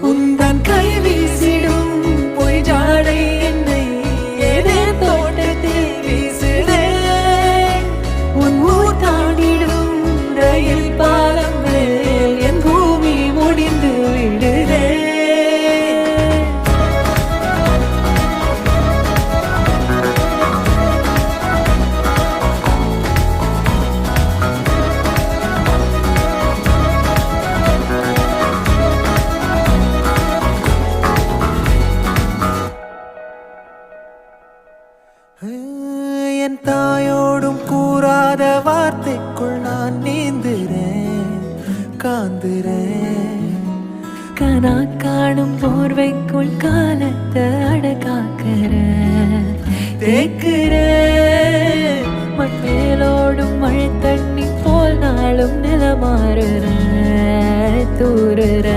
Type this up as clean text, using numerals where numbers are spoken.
உந்தன் கை வீசிடும் பொய் ஜாடை என்னை ஏதே தோட்டத்தில் வீசுதே. உன் ஊர் தாண்டிடும் ரயில் பாலம் மேல் என் பூமி முடிந்து விடுதே. என் தாயோடும் கூறாத வார்த்தைக்குள் நான் நீந்துறேன், காந்துறேன். கனா காணும் போர்வைக்குள் காலத்தை அடக்காக்கிற தேக்குற. மண்மேலோடும் மழை தண்ணி போல் நாளும் நிலமாறுற தூறுற.